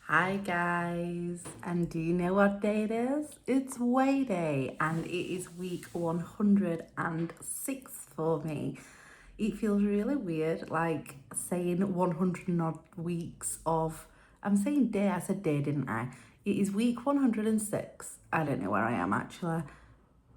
Hi guys, and do you know what day it is? It's weigh day and it is week 106 for me. It feels really weird like saying 100 and odd weeks of, I'm saying day, I said day didn't I? It is week 106. I don't know where I am actually.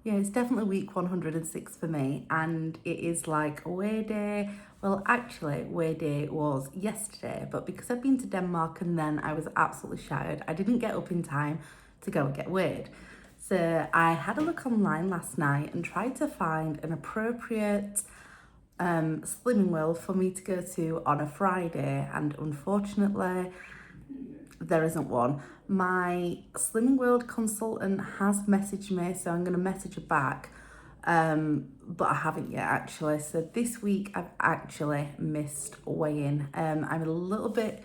Yeah, it's definitely week 106 for me, and it is like away day. Well, actually, away day was yesterday, but because I've been to Denmark and then I was absolutely shattered, I didn't get up in time to go and get weighed. So I had a look online last night and tried to find an appropriate slimming world for me to go to on a Friday, and unfortunately, there isn't one. My Slimming World consultant has messaged me, so I'm going to message her back. But I haven't yet actually. So this week I've actually missed weighing. I'm a little bit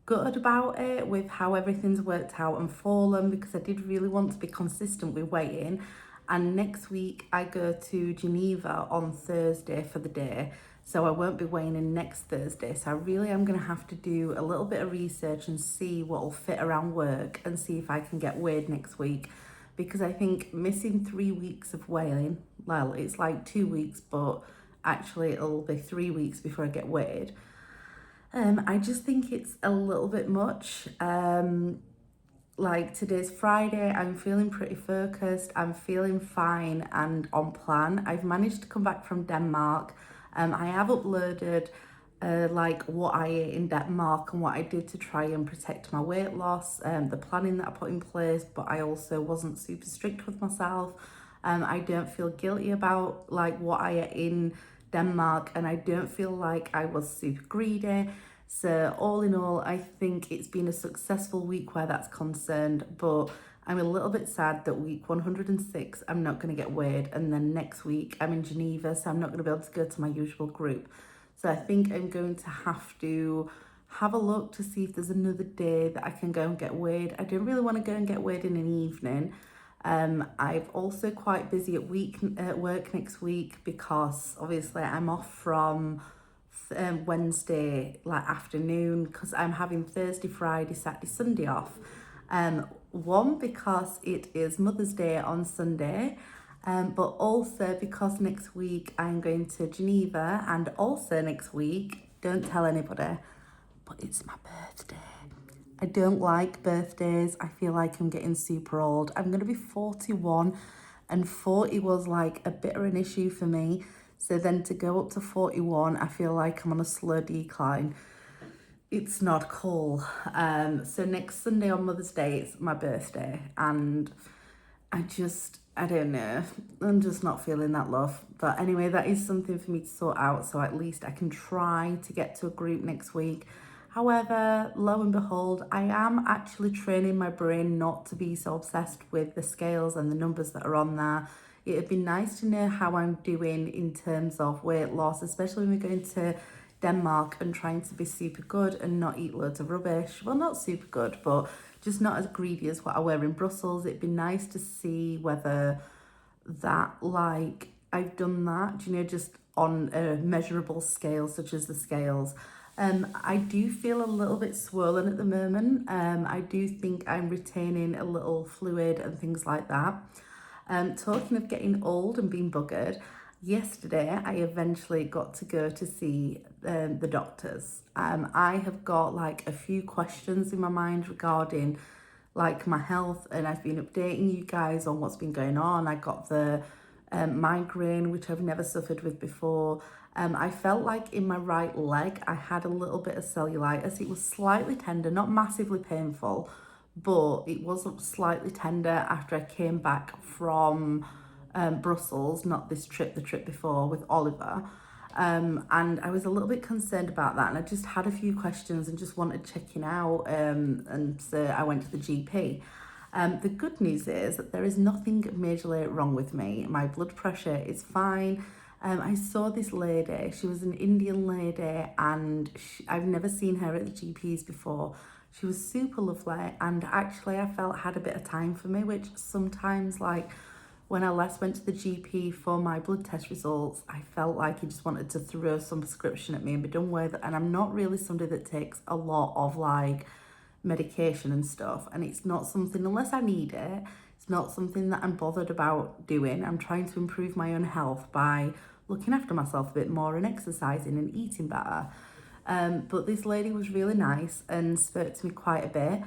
gutted about it with how everything's worked out and fallen because I did really want to be consistent with weighing. And next week I go to Geneva on Thursday for the day. So I won't be weighing in next Thursday. So I really am going to have to do a little bit of research and see what will fit around work and see if I can get weighed next week. Because I think missing 3 weeks of weighing, well, it's like 2 weeks, but actually it'll be 3 weeks before I get weighed. I just think it's a little bit much. Like today's Friday, I'm feeling pretty focused, I'm feeling fine and on plan. I've managed to come back from Denmark. I have uploaded like what I ate in Denmark and what I did to try and protect my weight loss, the planning that I put in place, but I also wasn't super strict with myself. I don't feel guilty about like what I ate in Denmark, and I don't feel like I was super greedy. So all in all, I think it's been a successful week where that's concerned, but I'm a little bit sad that week 106, I'm not going to get weighed. And then next week, I'm in Geneva, so I'm not going to be able to go to my usual group. So I think I'm going to have to have a look to see if there's another day that I can go and get weighed. I don't really want to go and get weighed in an evening. I've also quite busy at work next week because obviously I'm off from Wednesday like afternoon because I'm having Thursday, Friday, Saturday, Sunday off. One because it is Mother's Day on Sunday, but also because next week I'm going to Geneva, and also next week, don't tell anybody, but it's my birthday. I don't like birthdays. I feel like I'm getting super old. I'm going to be 41, and 40 was like a bit of an issue for me. So then to go up to 41, I feel like I'm on a slow decline. It's not cool. So next Sunday on Mother's Day, it's my birthday, and I don't know. I'm just not feeling that love. But anyway, that is something for me to sort out. So at least I can try to get to a group next week. However, lo and behold, I am actually training my brain not to be so obsessed with the scales and the numbers that are on there. It'd be nice to know how I'm doing in terms of weight loss, especially when we're going to Denmark and trying to be super good and not eat loads of rubbish. Well, not super good, but just not as greedy as what I wear in Brussels. It'd be nice to see whether that, like, I've done that, you know, just on a measurable scale, such as the scales. I do feel a little bit swollen at the moment. I do think I'm retaining a little fluid and things like that. Talking of getting old and being buggered, yesterday I eventually got to go to see the doctors. I have got like a few questions in my mind regarding like my health, and I've been updating you guys on what's been going on. I got the migraine, which I've never suffered with before. I felt like in my right leg I had a little bit of cellulitis. It was slightly tender, not massively painful, but it was slightly tender after I came back from Brussels, not this trip, the trip before with Oliver. And I was a little bit concerned about that, and I just had a few questions and just wanted checking out. And so I went to the GP. The good news is that there is nothing majorly wrong with me. My blood pressure is fine. I saw this lady, she was an Indian lady, and I've never seen her at the GP's before. She was super lovely, and actually I felt had a bit of time for me, which sometimes, like when I last went to the GP for my blood test results, I felt like he just wanted to throw some prescription at me and be done with. And I'm not really somebody that takes a lot of like medication and stuff, and it's not something, unless I need it, it's not something that I'm bothered about doing. I'm trying to improve my own health by looking after myself a bit more and exercising and eating better. But this lady was really nice and spoke to me quite a bit.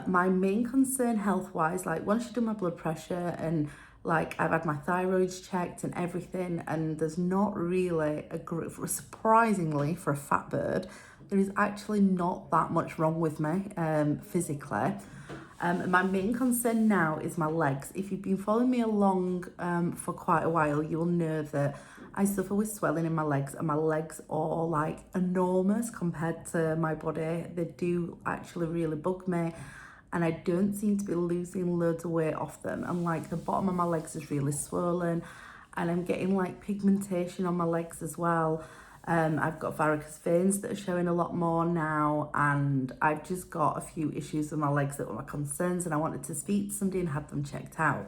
My main concern health-wise, like once you've done my blood pressure and like I've had my thyroids checked and everything, and there's not really surprisingly for a fat bird, there is actually not that much wrong with me physically. My main concern now is my legs. If you've been following me along for quite a while, you'll know that I suffer with swelling in my legs, and my legs are like enormous compared to my body. They do actually really bug me, and I don't seem to be losing loads of weight off them. And like the bottom of my legs is really swollen, and I'm getting like pigmentation on my legs as well. I've got varicose veins that are showing a lot more now, and I've just got a few issues with my legs that were my concerns, and I wanted to speak to somebody and have them checked out.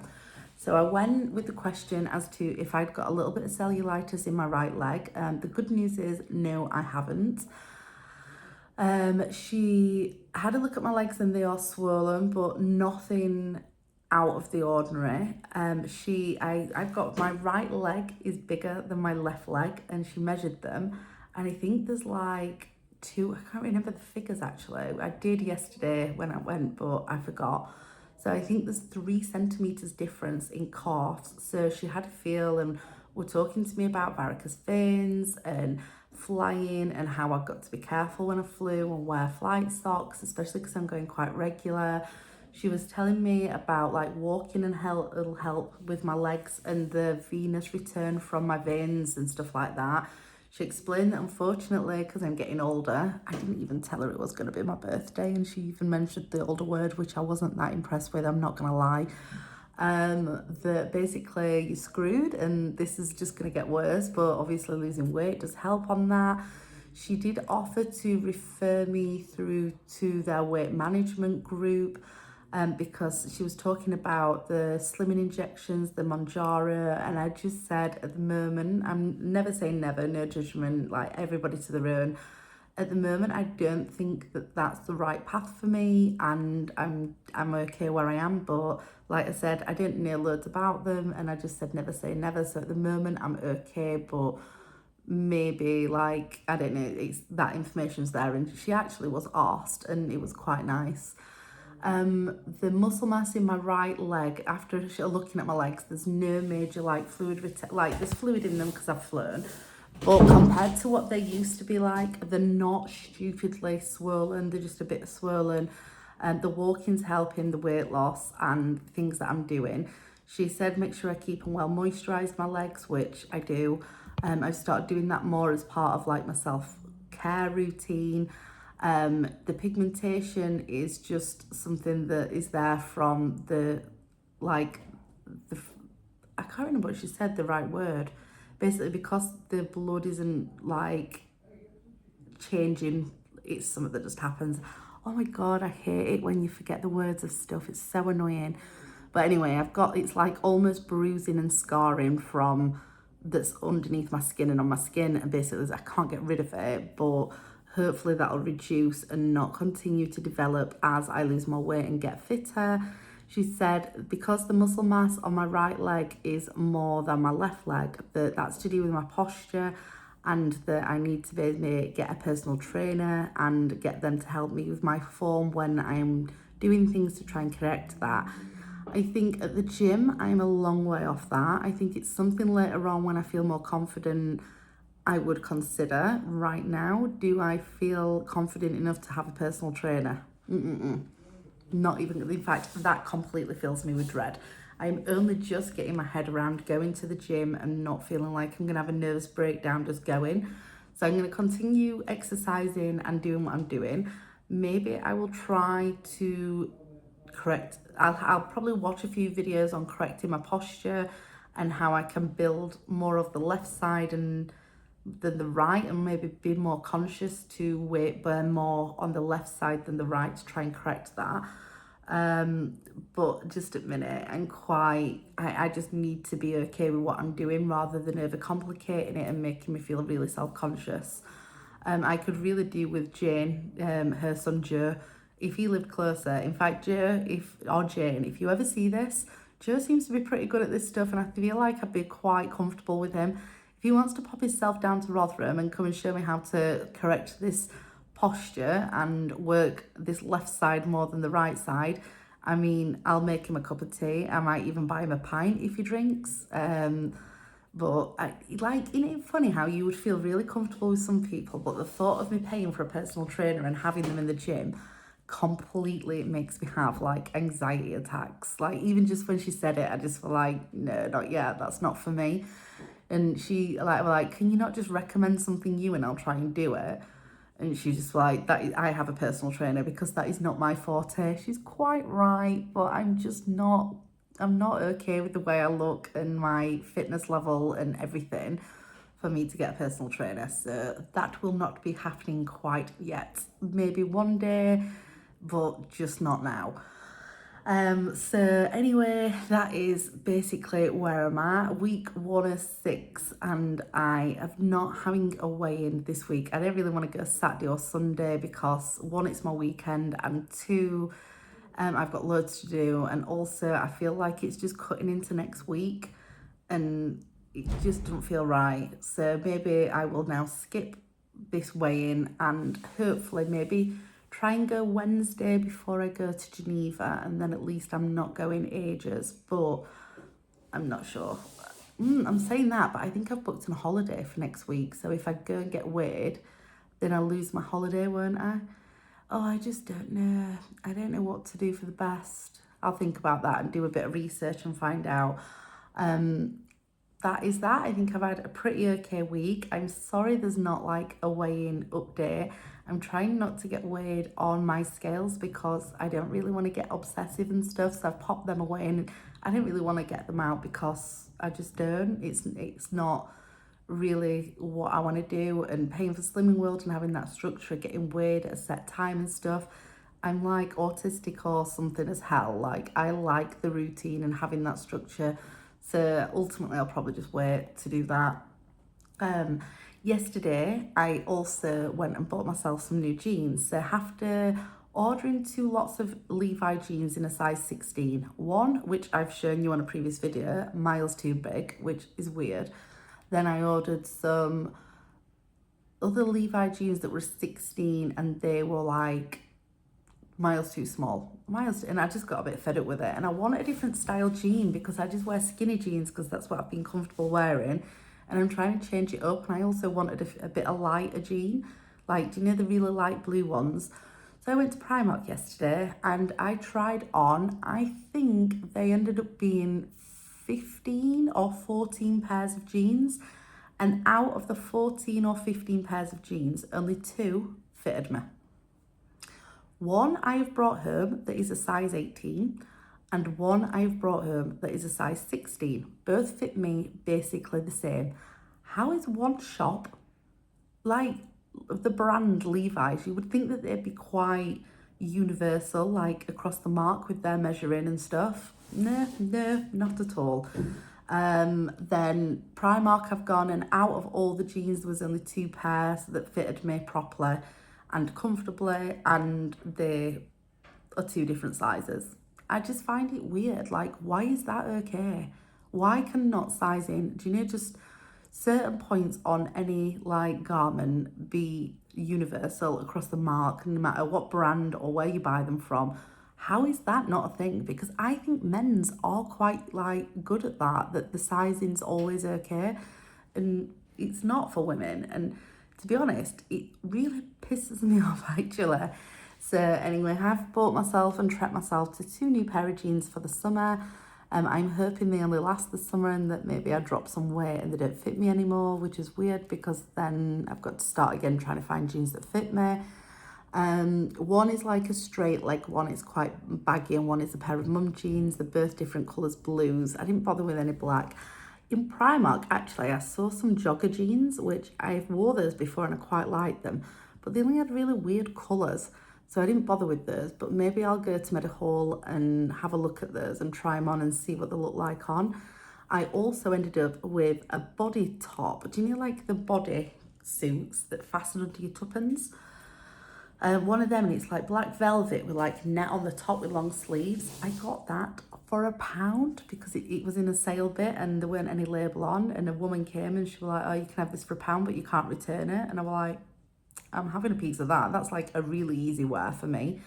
So I went with the question as to if I'd got a little bit of cellulitis in my right leg. The good news is no, I haven't. She had a look at my legs and they are swollen, but nothing out of the ordinary. I've got, my right leg is bigger than my left leg, and she measured them, and I think there's like I can't remember the figures actually. I did yesterday when I went, but I forgot. So I think there's 3 centimeters difference in calves. So she had a feel and were talking to me about varicose veins and flying and how I've got to be careful when I flew and wear flight socks, especially because I'm going quite regular. She was telling me about like walking and it'll help with my legs and the venous return from my veins and stuff like that. She explained that unfortunately, because I'm getting older, I didn't even tell her it was going to be my birthday, and she even mentioned the older word, which I wasn't that impressed with, I'm not going to lie. That basically you're screwed and this is just going to get worse, but obviously losing weight does help on that. She did offer to refer me through to their weight management group, because she was talking about the slimming injections, the Mounjaro, and I just said at the moment, I'm never saying never, no judgment, like everybody to their own. At the moment, I don't think that that's the right path for me, and I'm okay where I am. But like I said, I didn't know loads about them, and I just said never say never. So at the moment, I'm okay, but maybe like I don't know, it's that information's there. And she actually was asked, and it was quite nice. The muscle mass in my right leg, after looking at my legs, there's no major like like there's fluid in them because I've flown. But compared to what they used to be like, they're not stupidly swollen, they're just a bit swollen. The walking's helping the weight loss and things that I'm doing. She said make sure I keep and well moisturise my legs, which I do. I've started doing that more as part of like my self-care routine. The pigmentation is just something that is there from I can't remember what she said, the right word. Basically, because the blood isn't like changing, it's something that just happens. Oh my God, I hate it when you forget the words of stuff. It's so annoying. But anyway, it's like almost bruising and scarring from that's underneath my skin and on my skin. And basically, I can't get rid of it, but hopefully that'll reduce and not continue to develop as I lose more weight and get fitter. She said because the muscle mass on my right leg is more than my left leg, that's to do with my posture, and that I need to maybe get a personal trainer and get them to help me with my form when I'm doing things to try and correct that. I think at the gym, I'm a long way off that. I think it's something later on when I feel more confident I would consider. Right now, do I feel confident enough to have a personal trainer? Not even, in fact, that completely fills me with dread. I'm only just getting my head around going to the gym and not feeling like I'm going to have a nervous breakdown just going. So I'm going to continue exercising and doing what I'm doing. Maybe I will try to I'll probably watch a few videos on correcting my posture and how I can build more of the left side than the right, and maybe be more conscious to weight burn more on the left side than the right to try and correct that. But just at the minute, I just need to be okay with what I'm doing rather than overcomplicating it and making me feel really self-conscious. I could really do with Jane, her son Joe, if he lived closer. In fact, Jane, if you ever see this, Joe seems to be pretty good at this stuff, and I feel like I'd be quite comfortable with him. If he wants to pop himself down to Rotherham and come and show me how to correct this posture and work this left side more than the right side, I mean, I'll make him a cup of tea. I might even buy him a pint if he drinks. But isn't it funny how you would feel really comfortable with some people, but the thought of me paying for a personal trainer and having them in the gym completely makes me have like anxiety attacks. Like, even just when she said it, I just feel like, no, not yet. That's not for me. And she like, can you not just recommend something new and I'll try and do it? And she's just like, I have a personal trainer because that is not my forte. She's quite right, but I'm not okay with the way I look and my fitness level and everything for me to get a personal trainer. So that will not be happening quite yet. Maybe one day, but just not now. So anyway, that is basically where I'm at. Week 1 is 6, and I am not having a weigh-in this week. I don't really want to go Saturday or Sunday because 1, it's my weekend, and 2, I've got loads to do, and also I feel like it's just cutting into next week, and it just doesn't feel right. So maybe I will now skip this weigh-in and hopefully maybe try and go Wednesday before I go to Geneva, and then at least I'm not going ages, but I'm not sure. I'm saying that, but I think I've booked a holiday for next week, so if I go and get weighed, then I'll lose my holiday, won't I? Oh, I just don't know. I don't know what to do for the best. I'll think about that and do a bit of research and find out. That is that. I think I've had a pretty okay week. I'm sorry there's not like a weigh-in update. I'm trying not to get weighed on my scales because I don't really want to get obsessive and stuff. So I've popped them away and I don't really want to get them out because I just don't. It's not really what I want to do, and paying for Slimming World and having that structure, getting weighed at a set time and stuff. I'm like autistic or something as hell. Like, I like the routine and having that structure. So ultimately I'll probably just wait to do that. Yesterday I also went and bought myself some new jeans. So after ordering 2 lots of Levi jeans in a size 16, one which I've shown you on a previous video, miles too big, which is weird. Then I ordered some other Levi jeans that were 16 and they were like miles too small. And I just got a bit fed up with it. And I wanted a different style jean because I just wear skinny jeans because that's what I've been comfortable wearing. And I'm trying to change it up. And I also wanted a bit of lighter jean. Like, do you know the really light blue ones? So I went to Primark yesterday and I tried on, I think they ended up being 15 or 14 pairs of jeans, and out of the 14 or 15 pairs of jeans, only 2 fitted me. One I have brought home that is a size 18, and one I have brought home that is a size 16. Both fit me basically the same. How is one shop, like the brand Levi's, you would think that they'd be quite universal, like across the mark with their measuring and stuff. No, not at all. Then Primark have gone, and out of all the jeans there was only 2 pairs that fitted me properly and comfortably, and they are 2 different sizes. I just find it weird. Like, why is that okay? Why can not sizing, do you know, just certain points on any like garment be universal across the mark, no matter what brand or where you buy them from? How is that not a thing? Because I think men's are quite like good at that the sizing's always okay, and it's not for women. And to be honest, it really pisses me off actually. So anyway, I've bought myself and treated myself to 2 new pair of jeans for the summer. I'm hoping they only last the summer and that maybe I drop some weight and they don't fit me anymore, which is weird because then I've got to start again trying to find jeans that fit me. One is like a straight leg, one is quite baggy, and one is a pair of mum jeans. They're both different colours, blues. I didn't bother with any black. In Primark, actually, I saw some jogger jeans, which I've wore those before and I quite liked them, but they only had really weird colours. So I didn't bother with those, but maybe I'll go to Meadowhall and have a look at those and try them on and see what they look like on. I also ended up with a body top. Do you know like the body suits that fasten under your tuppence? One of them, and it's like black velvet with like net on the top with long sleeves. I got that for £1 because it was in a sale bit and there weren't any label on. And a woman came and she was like, oh, you can have this for £1, but you can't return it. And I was like, I'm having a piece of that. That's like a really easy wear for me.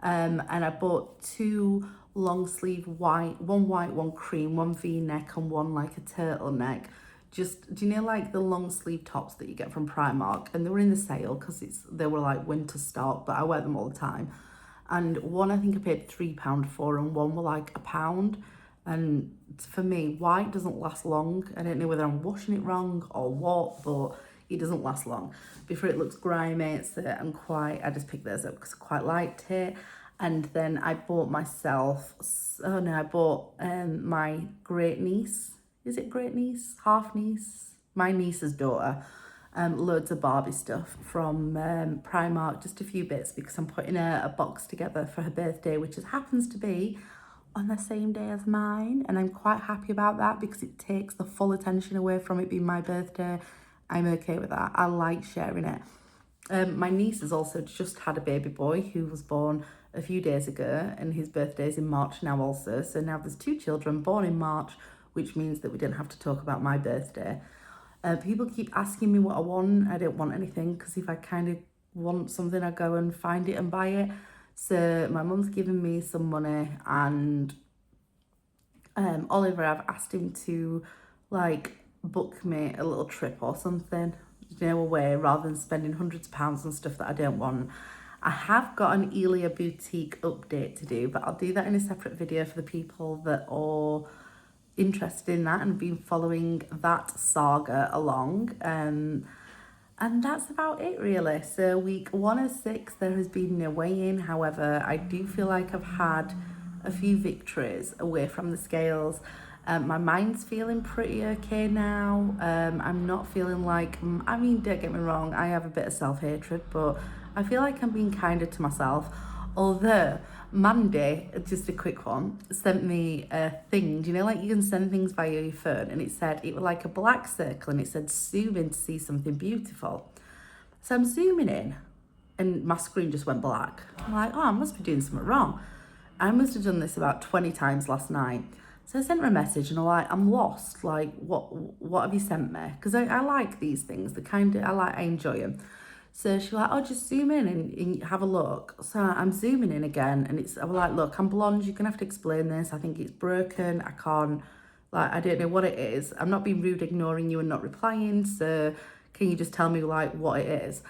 And I bought 2 long sleeve white, one cream, one V-neck and one like a turtleneck. Just, do you know like the long sleeve tops that you get from Primark? And they were in the sale because they were like winter stock, but I wear them all the time. And one I think I paid £3 for, and one were like £1. And for me, white doesn't last long. I don't know whether I'm washing it wrong or what, but it doesn't last long. Before it looks grimy, I just picked those up because I quite liked it. And then I bought myself, I bought my great niece, is it great niece? Half niece? My niece's daughter. Loads of Barbie stuff from Primark, just a few bits because I'm putting a box together for her birthday, which happens to be on the same day as mine. And I'm quite happy about that because it takes the full attention away from it being my birthday. I'm okay with that. I like sharing it. My niece has also just had a baby boy who was born a few days ago, and his birthday's in March now also. So now there's 2 children born in March, which means that we didn't have to talk about my birthday. People keep asking me what I want. I don't want anything because if I kind of want something, I go and find it and buy it. So my mum's given me some money, and Oliver, I've asked him to like book me a little trip or something, you know, away rather than spending hundreds of pounds on stuff that I don't want. I have got an Elia boutique update to do, but I'll do that in a separate video for the people that are interested in that and have been following that saga along. And that's about it really. So week 1 of 6, there has been no weigh-in. However, I do feel like I've had a few victories away from the scales. My mind's feeling pretty okay now. I'm not feeling like, I mean, don't get me wrong, I have a bit of self-hatred, but I feel like I'm being kinder to myself. Although, Mandy, just a quick one, sent me a thing. Do you know, like you can send things via your phone, and it was like a black circle, and it said zoom in to see something beautiful. So I'm zooming in, and my screen just went black. I'm like, oh, I must be doing something wrong. I must have done this about 20 times last night. So I sent her a message and I'm like, I'm lost. Like, what have you sent me? Because I like these things. I enjoy them. So she was like, oh, just zoom in and have a look. So I'm zooming in again, and I was like, look, I'm blonde. You're going to have to explain this. I think it's broken. I can't, like, I don't know what it is. I'm not being rude, ignoring you and not replying. So can you just tell me, like, what it is?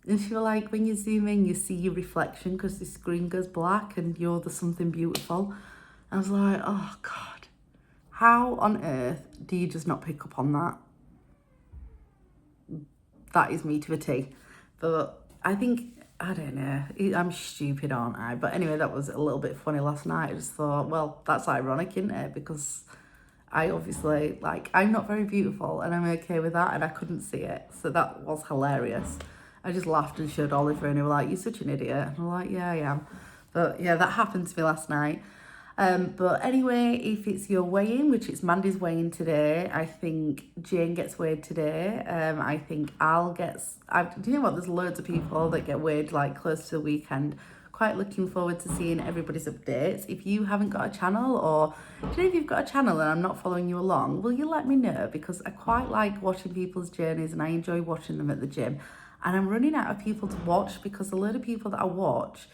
And she was like, when you zoom in, you see your reflection because the screen goes black and you're the something beautiful. I was like, oh, God. How on earth do you just not pick up on that? That is me to a T. But I think, I don't know, I'm stupid, aren't I? But anyway, that was a little bit funny last night. I just thought, well, that's ironic, isn't it? Because I obviously, like, I'm not very beautiful and I'm okay with that, and I couldn't see it. So that was hilarious. I just laughed and showed Oliver, and he was like, you're such an idiot. And I'm like, yeah, I am. But yeah, that happened to me last night. But anyway, if it's your weigh-in, which it's Mandy's weigh-in today, I think Jane gets weighed today. I think do you know what? There's loads of people that get weighed like close to the weekend. Quite looking forward to seeing everybody's updates. If you haven't got a channel, or do you know if you've got a channel and I'm not following you along, will you let me know? Because I quite like watching people's journeys and I enjoy watching them at the gym. And I'm running out of people to watch because a load of people that I watch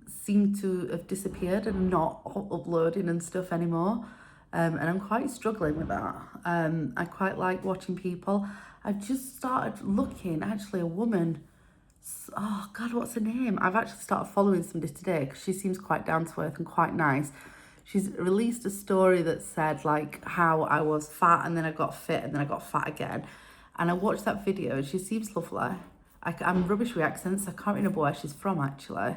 seem to have disappeared and not uploading and stuff anymore. And I'm quite struggling with that. I quite like watching people. I've just started looking, actually, a woman, oh God, what's her name? I've actually started following somebody today because she seems quite down to earth and quite nice. She's released a story that said like how I was fat and then I got fit and then I got fat again. And I watched that video and she seems lovely. I'm rubbish with accents. I can't remember where she's from actually.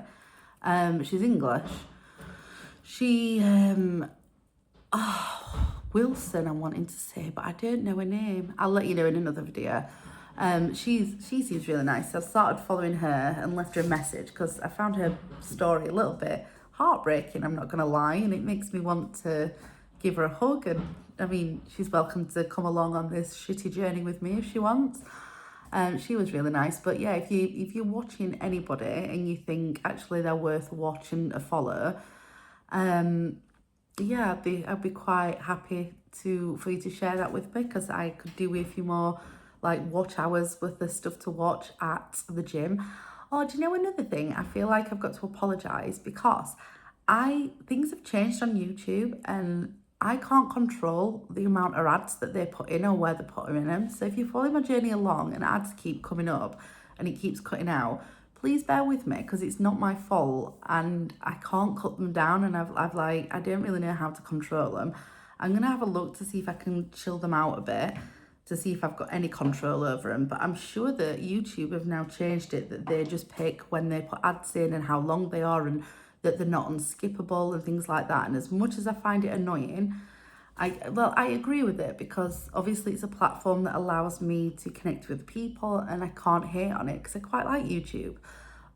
She's English. Wilson I'm wanting to say, but I don't know her name. I'll let you know in another video. She seems really nice. So I started following her and left her a message because I found her story a little bit heartbreaking, I'm not going to lie, and it makes me want to give her a hug. And I mean, she's welcome to come along on this shitty journey with me if she wants. She was really nice. But yeah, if you're watching anybody and you think actually they're worth a watch and a follow, yeah, I'd be quite happy for you to share that with me, because I could do with a few more like watch hours worth of stuff to watch at the gym. Oh, do you know another thing? I feel like I've got to apologise because things have changed on YouTube and I can't control the amount of ads that they put in or where they put them in them. So if you follow my journey along and ads keep coming up and it keeps cutting out, please bear with me, because it's not my fault and I can't cut them down, and I've like, I don't really know how to control them. I'm gonna have a look to see if I can chill them out a bit, to see if I've got any control over them. But I'm sure that YouTube have now changed it, that they just pick when they put ads in and how long they are, and that they're not unskippable and things like that. And as much as I find it annoying, I agree with it, because obviously it's a platform that allows me to connect with people, and I can't hate on it because I quite like YouTube.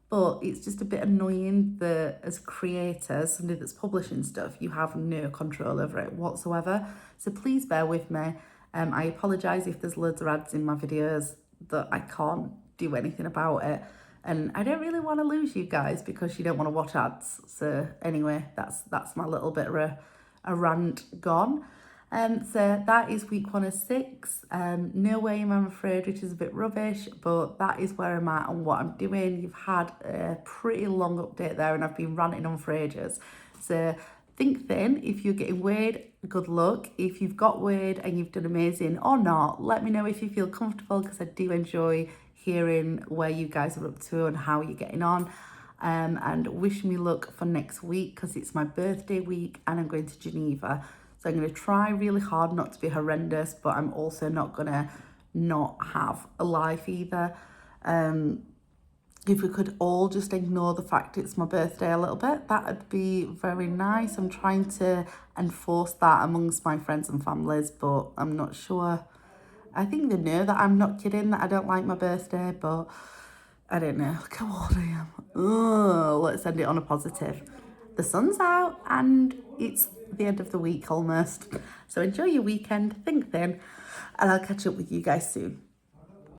But it's just a bit annoying that as creators, somebody that's publishing stuff, you have no control over it whatsoever. So please bear with me. I apologise if there's loads of ads in my videos that I can't do anything about it. And I don't really want to lose you guys because you don't want to watch ads. So anyway, that's my little bit of a rant gone. So that is week 1 of 6. No way, I'm afraid, which is a bit rubbish, but that is where I'm at and what I'm doing. You've had a pretty long update there and I've been ranting on for ages. So think thin. If you're getting weighed, good luck. If you've got weighed and you've done amazing or not, let me know if you feel comfortable, because I do enjoy hearing where you guys are up to and how you're getting on. And wish me luck for next week, because it's my birthday week and I'm going to Geneva. So I'm going to try really hard not to be horrendous, but I'm also not going to not have a life either. If we could all just ignore the fact it's my birthday a little bit, that would be very nice. I'm trying to enforce that amongst my friends and families, but I'm not sure. I think they know that I'm not kidding, that I don't like my birthday, but I don't know. Look how old I am. Oh, let's end it on a positive. The sun's out and it's the end of the week almost. So enjoy your weekend, think thin, and I'll catch up with you guys soon.